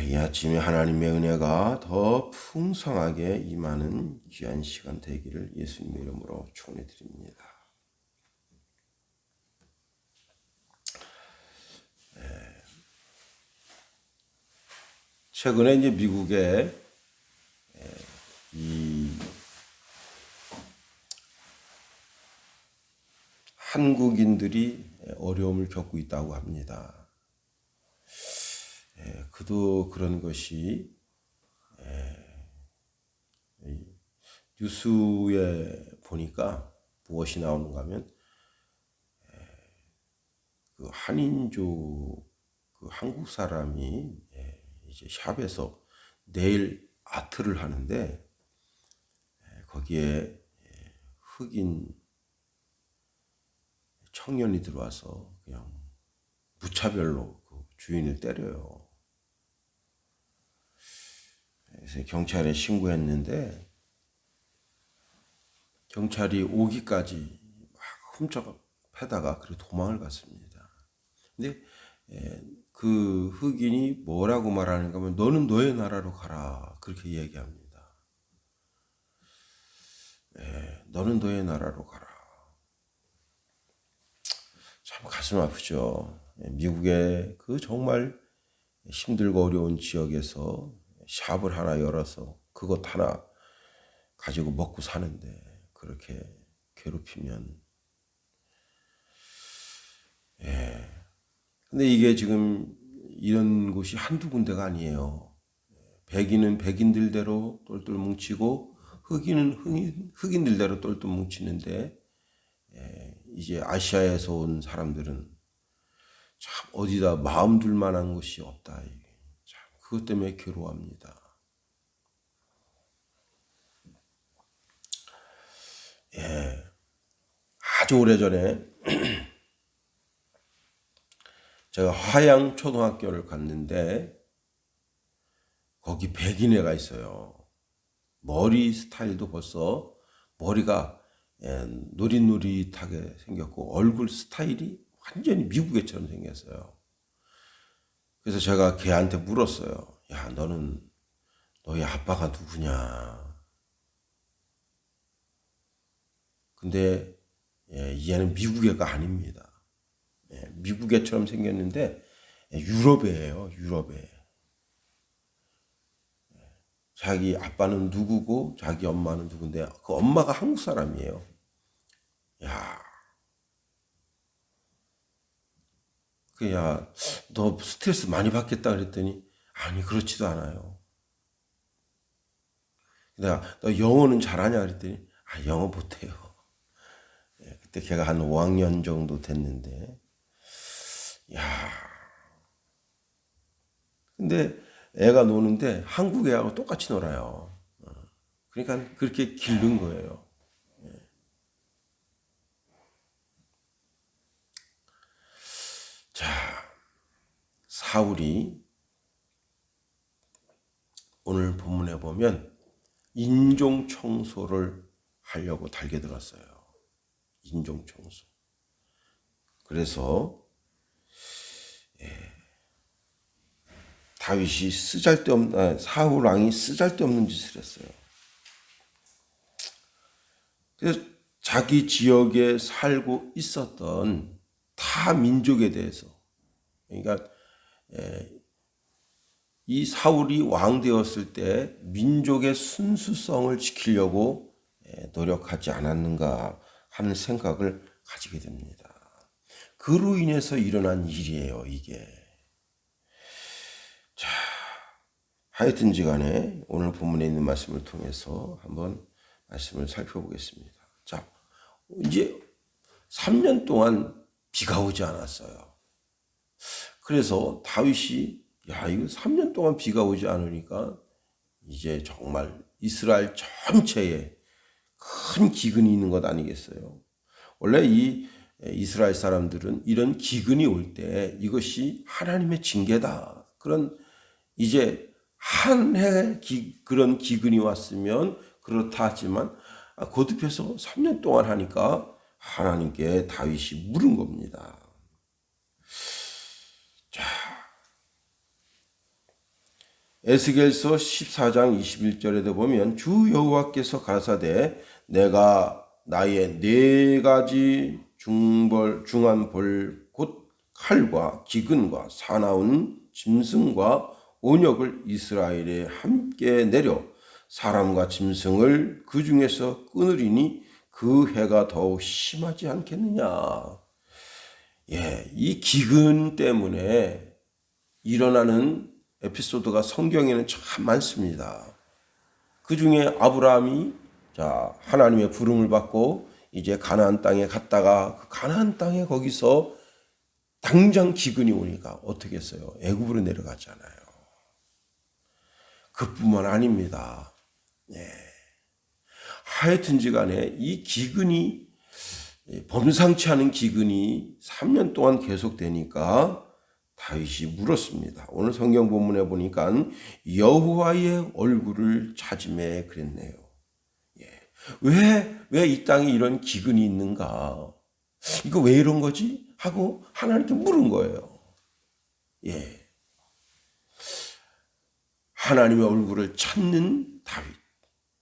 이 아침에 하나님의 은혜가 더 풍성하게 임하는 귀한 시간 되기를 예수님의 이름으로 축원해드립니다. 최근에 이제 미국에 이 한국인들이 어려움을 겪고 있다고 합니다. 그도 그런 것이 뉴스에 보니까 무엇이 나오는가 하면 그 한인족 그 한국 사람이 이제 샵에서 네일 아트를 하는데 거기에 흑인 청년이 들어와서 그냥 무차별로 그 주인을 때려요. 그래서 경찰에 신고했는데 경찰이 오기까지 막 훔쳐패다가 그리고 도망을 갔습니다. 근데 그 흑인이 뭐라고 말하는가 하면 너는 너의 나라로 가라 그렇게 얘기합니다. 너는 너의 나라로 가라. 참 가슴 아프죠. 미국의 그 정말 힘들고 어려운 지역에서 샵을 하나 열어서 그것 하나 가지고 먹고 사는데 그렇게 괴롭히면 근데 이게 지금 이런 곳이 한두 군데가 아니에요. 백인은 백인들대로 똘똘 뭉치고 흑인은 흑인들대로 똘똘 뭉치는데 이제 아시아에서 온 사람들은 참 어디다 마음 둘 만한 곳이 없다. 참 그것 때문에 괴로워합니다. 아주 오래전에 제가 화양 초등학교를 갔는데 거기 백인애가 있어요. 머리 스타일도 벌써 머리가 노릿노릿하게 생겼고 얼굴 스타일이 완전히 미국 애처럼 생겼어요. 그래서 제가 걔한테 물었어요. 야, 너희 아빠가 누구냐? 근데 얘는 미국 애가 아닙니다. 미국 애처럼 생겼는데 유럽애예요. 유럽애. 자기 아빠는 누구고 자기 엄마는 누군데 그 엄마가 한국 사람이에요. 야, 야, 너 스트레스 많이 받겠다 그랬더니 아니 그렇지도 않아요. 내가 너 영어는 잘하냐 그랬더니 아 영어 못해요. 그때 걔가 한 5학년 정도 됐는데 야, 근데 애가 노는데 한국 애하고 똑같이 놀아요. 그러니까 그렇게 기른 거예요. 자, 사울이 오늘 본문에 보면 인종 청소를 하려고 달겨들었어요. 인종 청소. 그래서 다윗이 사울 왕이 쓰잘데없는 짓을 했어요. 그래서 자기 지역에 살고 있었던 타 민족에 대해서 그러니까 이 사울이 왕 되었을 때 민족의 순수성을 지키려고 노력하지 않았는가 하는 생각을 가지게 됩니다. 그로 인해서 일어난 일이에요, 이게. 자, 하여튼지 간에 오늘 본문에 있는 말씀을 통해서 한번 말씀을 살펴보겠습니다. 자, 이제 3년 동안 비가 오지 않았어요. 그래서 다윗이 야, 이거 3년 동안 비가 오지 않으니까 이제 정말 이스라엘 전체에 큰 기근이 있는 것 아니겠어요? 원래 이 이스라엘 사람들은 이런 기근이 올 때 이것이 하나님의 징계다. 그런 이제 한 해 그런 기근이 왔으면 그렇다 하지만 거듭해서 3년 동안 하니까 하나님께 다윗이 물은 겁니다. 자, 에스겔서 14장 21절에도 보면 주 여호와께서 가라사대 내가 나의 네 가지 중한 벌 곧 칼과 기근과 사나운 짐승과 온역을 이스라엘에 함께 내려 사람과 짐승을 그 중에서 끊으리니 그 해가 더욱 심하지 않겠느냐. 예, 이 기근 때문에 일어나는 에피소드가 성경에는 참 많습니다. 그 중에 아브라함이 하나님의 부름을 받고 이제 가나안 땅에 갔다가 그 가나안 땅에 거기서 당장 기근이 오니까 어떻게 했어요? 애굽으로 내려갔잖아요. 그뿐만 아닙니다. 예. 하여튼지 간에 이 기근이 범상치 않은 기근이 3년 동안 계속되니까 다윗이 물었습니다. 오늘 성경 본문에 보니까 여호와의 얼굴을 찾으매 그랬네요. 예. 왜 이 땅에 이런 기근이 있는가? 이거 왜 이런 거지? 하고 하나님께 물은 거예요. 예. 하나님의 얼굴을 찾는 다윗.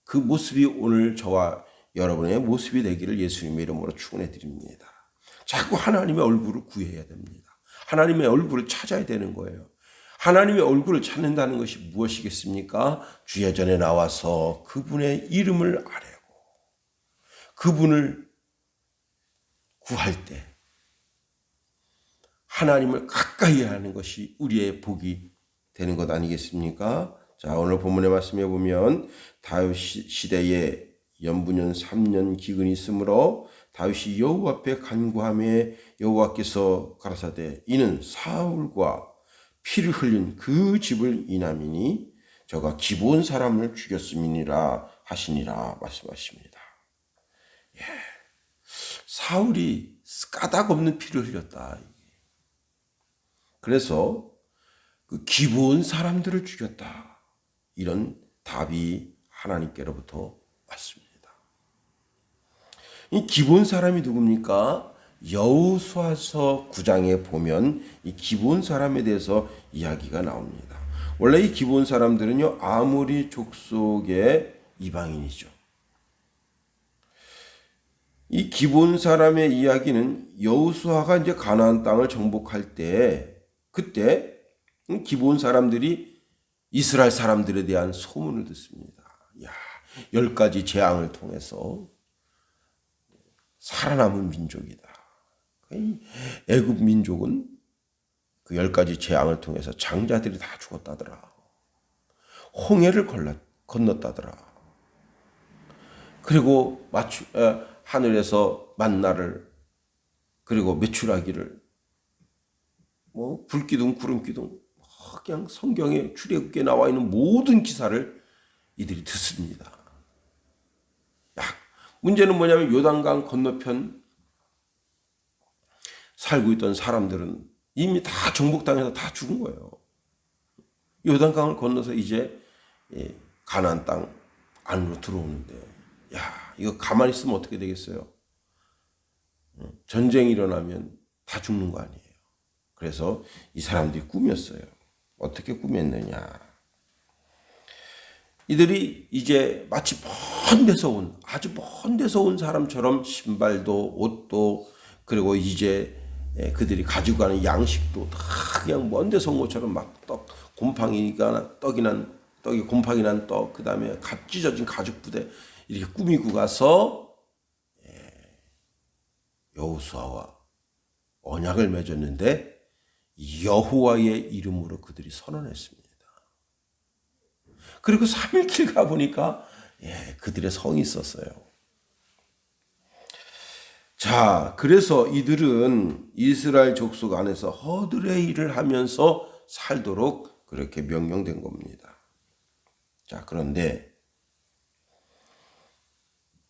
그 모습이 오늘 저와 여러분의 모습이 되기를 예수님의 이름으로 축원해 드립니다. 자꾸 하나님의 얼굴을 구해야 됩니다. 하나님의 얼굴을 찾아야 되는 거예요. 하나님의 얼굴을 찾는다는 것이 무엇이겠습니까? 주의 전에 나와서 그분의 이름을 아뢰고 그분을 구할 때 하나님을 가까이 하는 것이 우리의 복이 되는 것 아니겠습니까? 자, 오늘 본문의 말씀에 보면 다윗 시대에 연분년 3년 기근이 있으므로 다윗이 여호와 앞에 간구하며 여호와께서 가라사대 이는 사울과 피를 흘린 그 집을 인함이니 저가 기브온 사람을 죽였음이니라 하시니라 말씀하십니다. 예. 사울이 까닭 없는 피를 흘렸다. 그래서 그 기브온 사람들을 죽였다. 이런 답이 하나님께로부터 왔습니다. 이 기브온 사람이 누굽니까? 여호수아서 9장에 보면 이 기브온 사람에 대해서 이야기가 나옵니다. 원래 이 기브온 사람들은요 아모리 족속의 이방인이죠. 이 기브온 사람의 이야기는 여호수아가 이제 가나안 땅을 정복할 때 그때 기브온 사람들이 이스라엘 사람들에 대한 소문을 듣습니다. 야, 10가지 재앙을 통해서 살아남은 민족이다. 애굽 민족은 그 10가지 재앙을 통해서 장자들이 다 죽었다더라. 홍해를 건넜다더라. 그리고 하늘에서 만나를 그리고 메추라기를 불기둥 구름기둥 그냥 성경에 출애굽기에 나와 있는 모든 기사를 이들이 듣습니다. 문제는 뭐냐면 요단강 건너편 살고 있던 사람들은 이미 다 정복당해서 다 죽은 거예요. 요단강을 건너서 이제 가나안 땅 안으로 들어오는데 이거 가만히 있으면 어떻게 되겠어요? 전쟁이 일어나면 다 죽는 거 아니에요. 그래서 이 사람들이 꾸몄어요. 어떻게 꾸몄느냐? 이들이 이제 마치 아주 먼 데서 온 사람처럼 신발도 옷도 그리고 이제 그들이 가지고 가는 양식도 다 그냥 먼 데서 온 것처럼 막 곰팡이 난 떡, 그 다음에 갓 찢어진 가죽 부대 이렇게 꾸미고 가서 여호수아와 언약을 맺었는데 여호와의 이름으로 그들이 선언했습니다. 그리고 3일 길 가보니까 그들의 성이 있었어요. 자, 그래서 이들은 이스라엘 족속 안에서 허들의 일을 하면서 살도록 그렇게 명령된 겁니다. 자, 그런데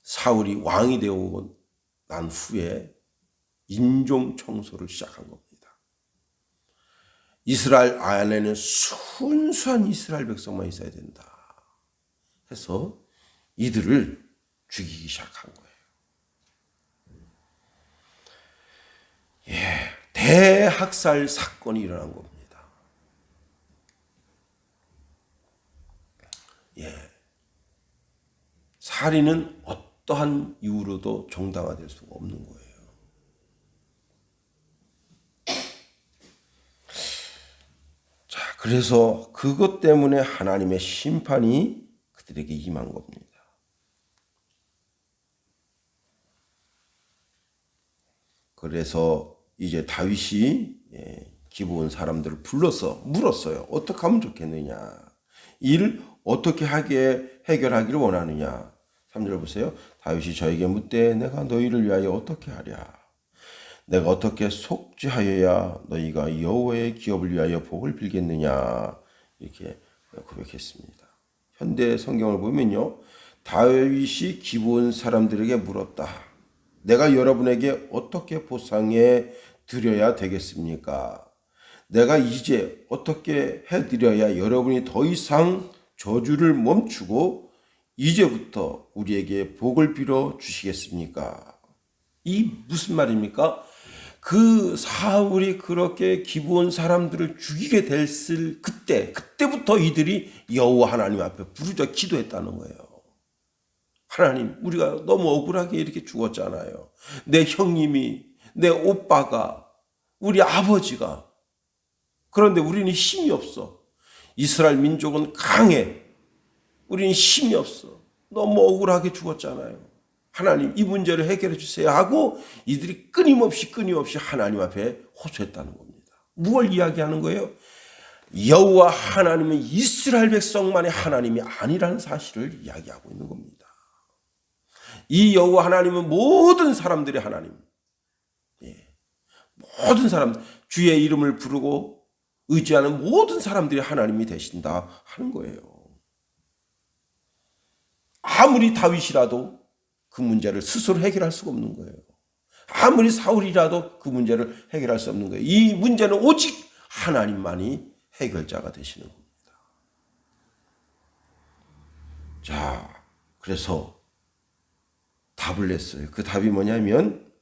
사울이 왕이 되어 난 후에 인종 청소를 시작한 겁니다. 이스라엘 안에는 순수한 이스라엘 백성만 있어야 된다 해서 이들을 죽이기 시작한 거예요. 대학살 사건이 일어난 겁니다. 살인은 어떠한 이유로도 정당화될 수가 없는 거예요. 자, 그래서 그것 때문에 하나님의 심판이 그들에게 임한 겁니다. 그래서 이제 다윗이 기브온 사람들을 불러서 물었어요. 어떻게 하면 좋겠느냐? 이를 어떻게 해결하기를 원하느냐? 3절 보세요. 다윗이 저에게 묻되 내가 너희를 위하여 어떻게 하랴? 내가 어떻게 속죄하여야 너희가 여호와의 기업을 위하여 복을 빌겠느냐? 이렇게 고백했습니다. 현대 성경을 보면요. 다윗이 기브온 사람들에게 물었다. 내가 여러분에게 어떻게 보상해 드려야 되겠습니까? 내가 이제 어떻게 해드려야 여러분이 더 이상 저주를 멈추고 이제부터 우리에게 복을 빌어 주시겠습니까? 이 무슨 말입니까? 그 사울이 그렇게 기브온 사람들을 죽이게 됐을 그때부터 이들이 여호와 하나님 앞에 부르짖어 기도했다는 거예요. 하나님, 우리가 너무 억울하게 이렇게 죽었잖아요. 내 형님이, 내 오빠가, 우리 아버지가. 그런데 우리는 힘이 없어. 이스라엘 민족은 강해. 우리는 힘이 없어. 너무 억울하게 죽었잖아요. 하나님, 이 문제를 해결해 주세요 하고 이들이 끊임없이 하나님 앞에 호소했다는 겁니다. 무엇을 이야기하는 거예요? 여호와 하나님은 이스라엘 백성만의 하나님이 아니라는 사실을 이야기하고 있는 겁니다. 이 여호와 하나님은 모든 사람들의 하나님. 모든 사람, 주의 이름을 부르고 의지하는 모든 사람들의 하나님이 되신다 하는 거예요. 아무리 다윗이라도 그 문제를 스스로 해결할 수가 없는 거예요. 아무리 사울이라도 그 문제를 해결할 수 없는 거예요. 이 문제는 오직 하나님만이 해결자가 되시는 겁니다. 자, 그래서 답을 냈어요. 그 답이 뭐냐면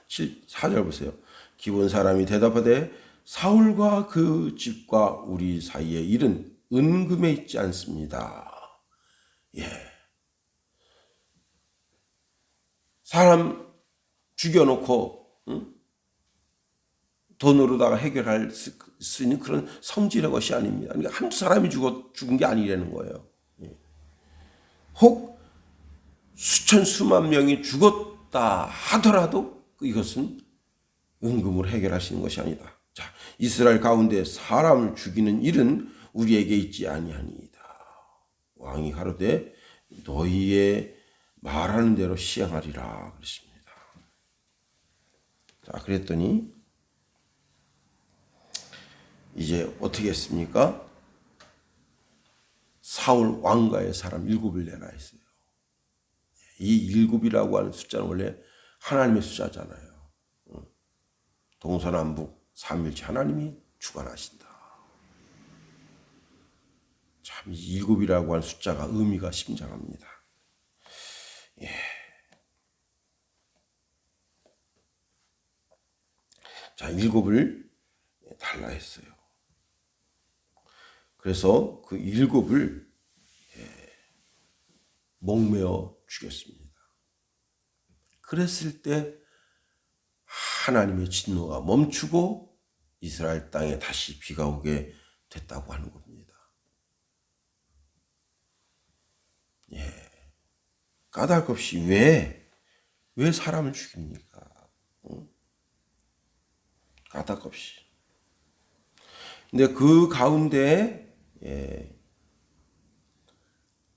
4절 보세요. 기브온 사람이 대답하되 사울과 그 집과 우리 사이의 일은 은금에 있지 않습니다. 사람 죽여놓고 돈으로다가 해결할 수 있는 그런 성질의 것이 아닙니다. 그러니까 한두 사람이 죽은 게 아니라는 거예요. 혹 수천 수만 명이 죽었다 하더라도 이것은 은금으로 해결하시는 것이 아니다. 자, 이스라엘 가운데 사람을 죽이는 일은 우리에게 있지 아니하니이다. 왕이 가로되 너희의 말하는 대로 시행하리라 그랬습니다. 자, 그랬더니 이제 어떻게 했습니까? 사울 왕가의 사람 7을 내라 했어요. 이 7이라고 하는 숫자는 원래 하나님의 숫자잖아요. 동서남북 삼일체 하나님이 주관하신다. 참 7이라고 하는 숫자가 의미가 심장합니다. 자, 7을 달라 했어요. 그래서 그 7을 목매어 죽였습니다. 그랬을 때 하나님의 진노가 멈추고 이스라엘 땅에 다시 비가 오게 됐다고 하는 겁니다. 까닭 없이 왜 사람을 죽입니까? 까닭 없이. 근데 그 가운데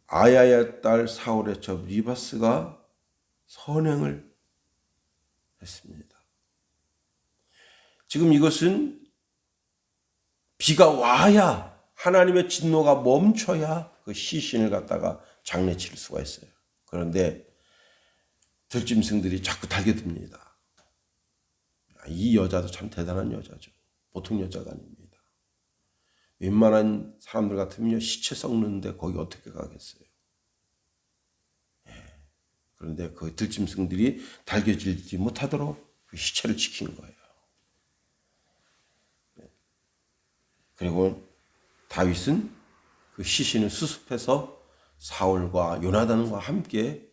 아야의 딸 사울의 첩 리바스가 선행을 했습니다. 지금 이것은 비가 와야 하나님의 진노가 멈춰야 그 시신을 갖다가 장례치를 수가 있어요. 그런데 들짐승들이 자꾸 달겨듭니다. 이 여자도 참 대단한 여자죠. 보통 여자가 아닙니다. 웬만한 사람들 같으면 시체 썩는데 거기 어떻게 가겠어요. 그런데 그 들짐승들이 달겨들지 못하도록 그 시체를 지킨 거예요. 그리고 다윗은 그 시신을 수습해서 사울과 요나단과 함께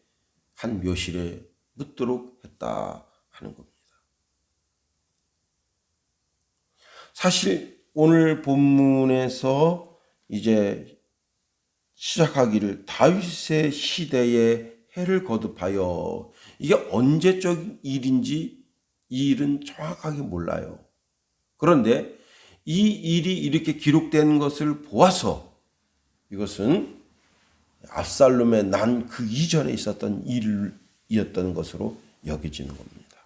한 묘실에 묻도록 했다 하는 겁니다. 사실 오늘 본문에서 이제 시작하기를 다윗의 시대에 해를 거듭하여, 이게 언제적 일인지 이 일은 정확하게 몰라요. 그런데 이 일이 이렇게 기록된 것을 보아서 이것은 압살롬의 난 그 이전에 있었던 일이었던 것으로 여겨지는 겁니다.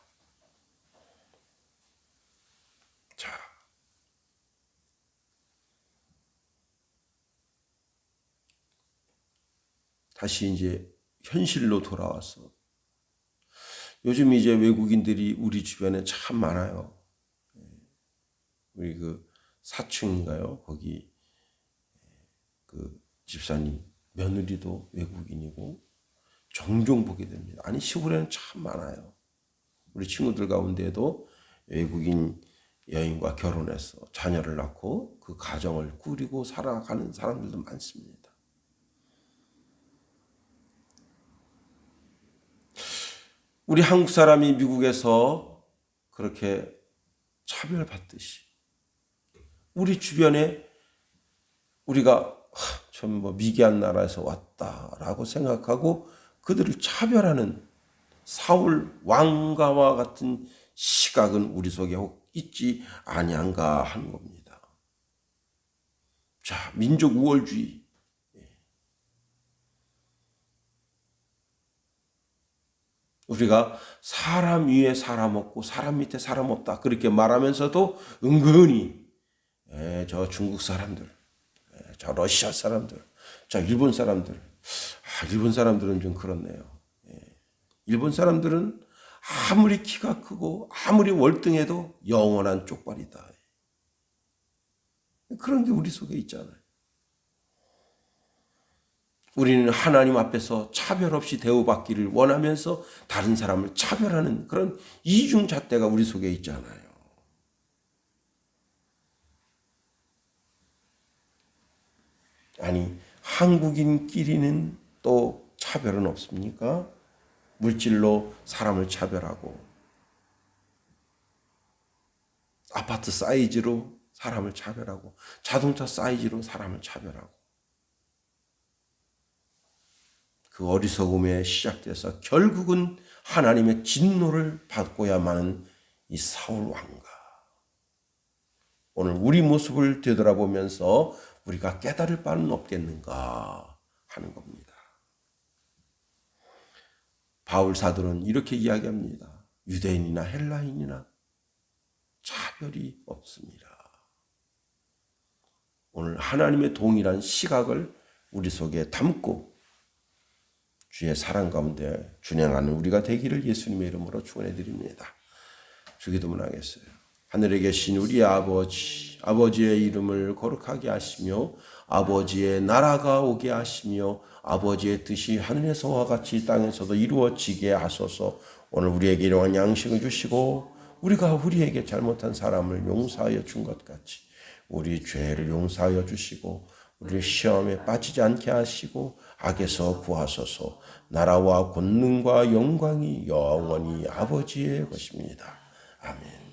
자, 다시 이제 현실로 돌아와서 요즘 이제 외국인들이 우리 주변에 참 많아요. 우리 그 사층인가요? 거기 그 집사님 며느리도 외국인이고 종종 보게 됩니다. 아니 시골에는 참 많아요. 우리 친구들 가운데에도 외국인 여인과 결혼해서 자녀를 낳고 그 가정을 꾸리고 살아가는 사람들도 많습니다. 우리 한국 사람이 미국에서 그렇게 차별받듯이 우리 주변에 우리가 좀 뭐 미개한 나라에서 왔다라고 생각하고 그들을 차별하는 사울 왕가와 같은 시각은 우리 속에 혹 있지 아니한가 하는 겁니다. 자, 민족 우월주의. 우리가 사람 위에 사람 없고 사람 밑에 사람 없다 그렇게 말하면서도 은근히 저 중국 사람들, 저 러시아 사람들, 저 일본 사람들, 일본 사람들은 좀 그렇네요. 일본 사람들은 아무리 키가 크고 아무리 월등해도 영원한 쪽발이다. 그런 게 우리 속에 있잖아요. 우리는 하나님 앞에서 차별 없이 대우받기를 원하면서 다른 사람을 차별하는 그런 이중잣대가 우리 속에 있잖아요. 아니, 한국인끼리는 또 차별은 없습니까? 물질로 사람을 차별하고 아파트 사이즈로 사람을 차별하고 자동차 사이즈로 사람을 차별하고 그 어리석음에 시작돼서 결국은 하나님의 진노를 받고야만 이 사울 왕가. 오늘 우리 모습을 되돌아보면서 우리가 깨달을 바는 없겠는가 하는 겁니다. 바울 사도는 이렇게 이야기합니다. 유대인이나 헬라인이나 차별이 없습니다. 오늘 하나님의 동일한 시각을 우리 속에 담고 주의 사랑 가운데 준행하는 우리가 되기를 예수님의 이름으로 축원해 드립니다. 주기도문 하겠어요. 하늘에 계신 우리 아버지, 아버지의 이름을 거룩하게 하시며 아버지의 나라가 오게 하시며 아버지의 뜻이 하늘에서와 같이 땅에서도 이루어지게 하소서. 오늘 우리에게 일용할 양식을 주시고 우리가 우리에게 잘못한 사람을 용서하여 준 것 같이 우리 죄를 용서하여 주시고 우리를 시험에 빠지지 않게 하시고 악에서 구하소서. 나라와 권능과 영광이 영원히 아버지의 것입니다. 아멘.